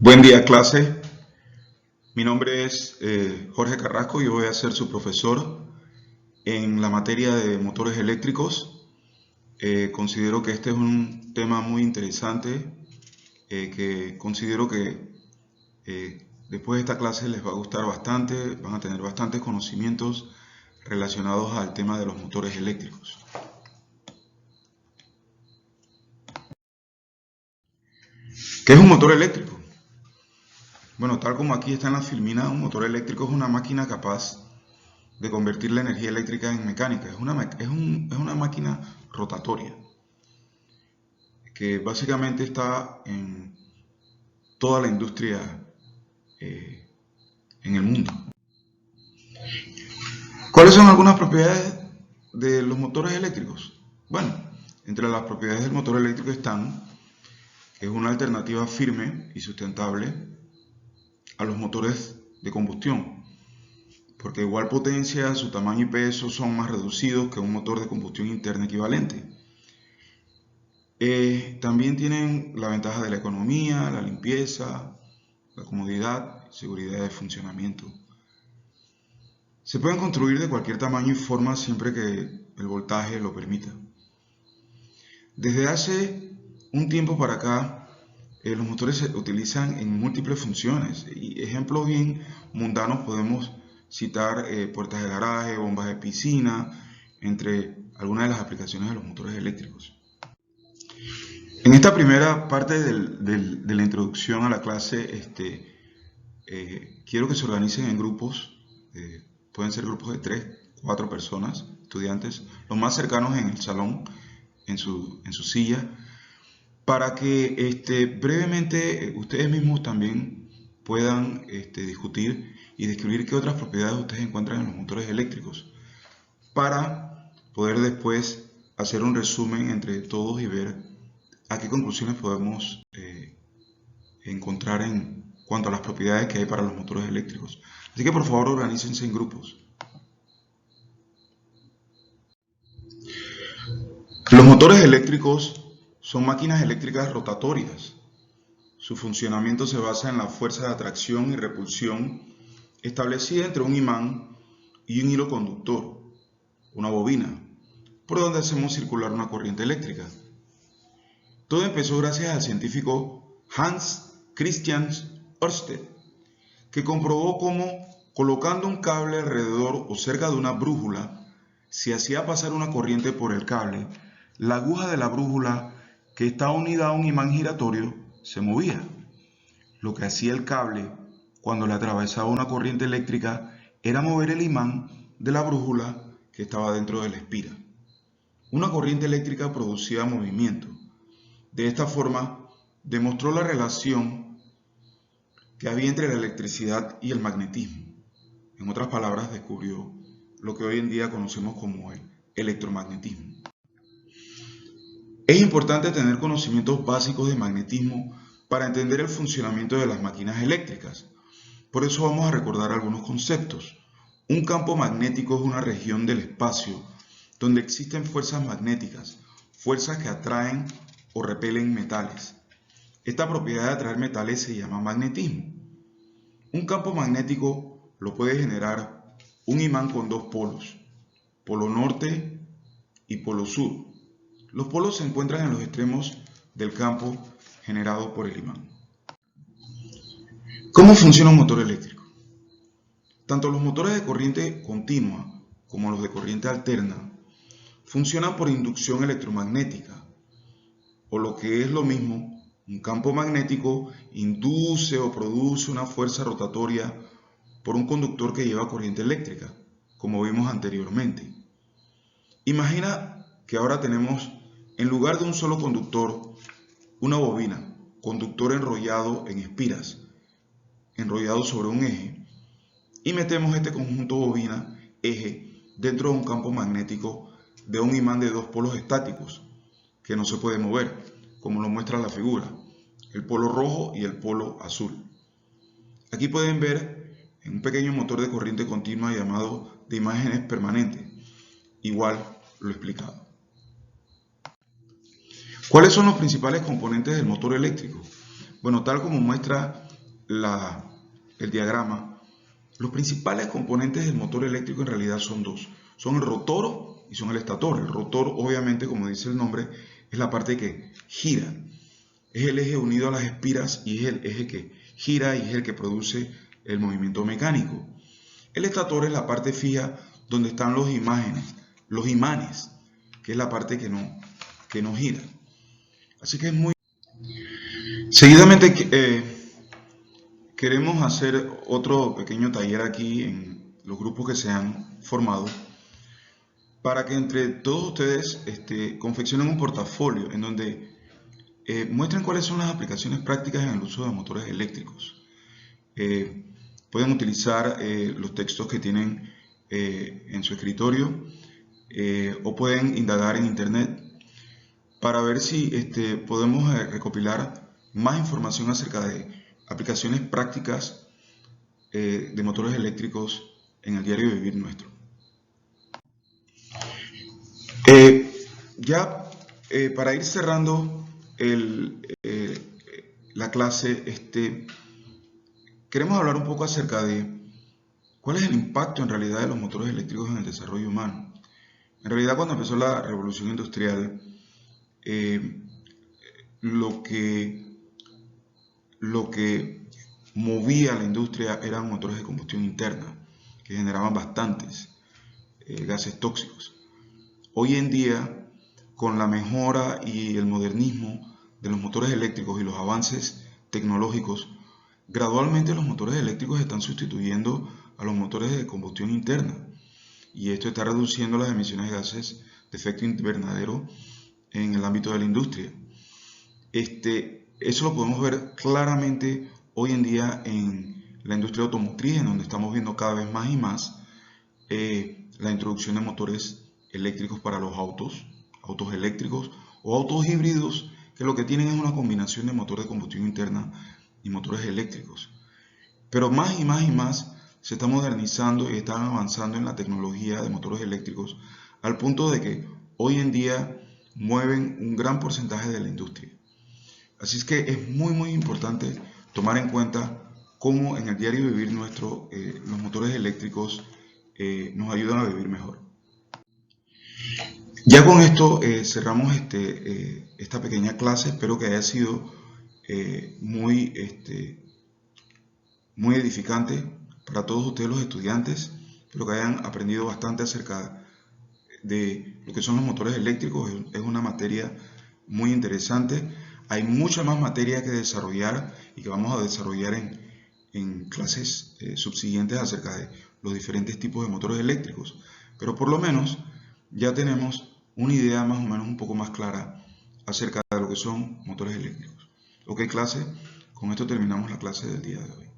Buen día, clase. Mi nombre es Jorge Carrasco y yo voy a ser su profesor en la materia de motores eléctricos. Considero que este es un tema muy interesante, que considero que después de esta clase les va a gustar bastante, van a tener bastantes conocimientos relacionados al tema de los motores eléctricos. ¿Qué es un motor eléctrico? Bueno, tal como aquí está en la filmina, un motor eléctrico es una máquina capaz de convertir la energía eléctrica en mecánica. Es una máquina rotatoria que básicamente está en toda la industria en el mundo. ¿Cuáles son algunas propiedades de los motores eléctricos? Bueno, entre las propiedades del motor eléctrico están que es una alternativa firme y sustentable a los motores de combustión, porque igual potencia, su tamaño y peso son más reducidos que un motor de combustión interna equivalente. También tienen la ventaja de la economía, la limpieza, la comodidad, seguridad de funcionamiento. Se pueden construir de cualquier tamaño y forma siempre que el voltaje lo permita. Desde hace un tiempo para acá, los motores se utilizan en múltiples funciones y ejemplos bien mundanos podemos citar puertas de garaje, bombas de piscina, entre algunas de las aplicaciones de los motores eléctricos. En esta primera parte de la introducción a la clase, quiero que se organicen en grupos, pueden ser grupos de 3, 4 personas, estudiantes, los más cercanos en el salón, en su silla, para que brevemente ustedes mismos también puedan discutir y describir qué otras propiedades ustedes encuentran en los motores eléctricos, para poder después hacer un resumen entre todos y ver a qué conclusiones podemos encontrar en cuanto a las propiedades que hay para los motores eléctricos. Así que por favor organícense en grupos. Los motores eléctricos son máquinas eléctricas rotatorias. Su funcionamiento se basa en la fuerza de atracción y repulsión establecida entre un imán y un hilo conductor, una bobina, por donde hacemos circular una corriente eléctrica. Todo empezó gracias al científico Hans Christian Ørsted, que comprobó cómo colocando un cable alrededor o cerca de una brújula, se hacía pasar una corriente por el cable, la aguja de la brújula, que está unida a un imán giratorio, se movía. Lo que hacía el cable cuando le atravesaba una corriente eléctrica era mover el imán de la brújula que estaba dentro de la espira. Una corriente eléctrica producía movimiento. De esta forma, demostró la relación que había entre la electricidad y el magnetismo. En otras palabras, descubrió lo que hoy en día conocemos como el electromagnetismo. Es importante tener conocimientos básicos de magnetismo para entender el funcionamiento de las máquinas eléctricas. Por eso vamos a recordar algunos conceptos. Un campo magnético es una región del espacio donde existen fuerzas magnéticas, fuerzas que atraen o repelen metales. Esta propiedad de atraer metales se llama magnetismo. Un campo magnético lo puede generar un imán con dos polos, polo norte y polo sur. Los polos se encuentran en los extremos del campo generado por el imán. ¿Cómo funciona un motor eléctrico? Tanto los motores de corriente continua como los de corriente alterna funcionan por inducción electromagnética, o lo que es lo mismo, un campo magnético induce o produce una fuerza rotatoria por un conductor que lleva corriente eléctrica, como vimos anteriormente. Imagina que ahora tenemos, en lugar de un solo conductor, una bobina, conductor enrollado en espiras, enrollado sobre un eje, y metemos este conjunto bobina-eje dentro de un campo magnético de un imán de dos polos estáticos, que no se puede mover, como lo muestra la figura, el polo rojo y el polo azul. Aquí pueden ver en un pequeño motor de corriente continua llamado de imágenes permanentes, igual lo explicado. ¿Cuáles son los principales componentes del motor eléctrico? Bueno, tal como muestra el diagrama, los principales componentes del motor eléctrico en realidad son dos. Son el rotor y son el estator. El rotor, obviamente, como dice el nombre, es la parte que gira. Es el eje unido a las espiras y es el eje que gira y es el que produce el movimiento mecánico. El estator es la parte fija donde están los imanes, que es la parte que no gira. Así que es muy... Seguidamente queremos hacer otro pequeño taller aquí en los grupos que se han formado para que entre todos ustedes confeccionen un portafolio en donde muestren cuáles son las aplicaciones prácticas en el uso de motores eléctricos. Pueden utilizar los textos que tienen en su escritorio o pueden indagar en internet para ver si podemos recopilar más información acerca de aplicaciones prácticas de motores eléctricos en el diario vivir nuestro. Para ir cerrando la clase, queremos hablar un poco acerca de cuál es el impacto en realidad de los motores eléctricos en el desarrollo humano. En realidad, cuando empezó la revolución industrial, lo que movía a la industria eran motores de combustión interna, que generaban bastantes gases tóxicos. Hoy en día, con la mejora y el modernismo de los motores eléctricos y los avances tecnológicos, gradualmente los motores eléctricos están sustituyendo a los motores de combustión interna. Y esto está reduciendo las emisiones de gases de efecto invernadero en el ámbito de la industria. Eso lo podemos ver claramente hoy en día en la industria automotriz, en donde estamos viendo cada vez más y más la introducción de motores eléctricos para los autos eléctricos o autos híbridos, que lo que tienen es una combinación de motor de combustión interna y motores eléctricos. Pero más y más y más se está modernizando y están avanzando en la tecnología de motores eléctricos al punto de que hoy en día mueven un gran porcentaje de la industria. Así es que es muy importante tomar en cuenta cómo en el diario vivir nuestro los motores eléctricos nos ayudan a vivir mejor. Ya con esto cerramos esta pequeña clase. Espero que haya sido muy edificante para todos ustedes los estudiantes. Espero que hayan aprendido bastante acerca de lo que son los motores eléctricos. Es una materia muy interesante. Hay mucha más materia que desarrollar y que vamos a desarrollar en clases subsiguientes acerca de los diferentes tipos de motores eléctricos. Pero por lo menos ya tenemos una idea más o menos un poco más clara acerca de lo que son motores eléctricos. Ok, clase, con esto terminamos la clase del día de hoy.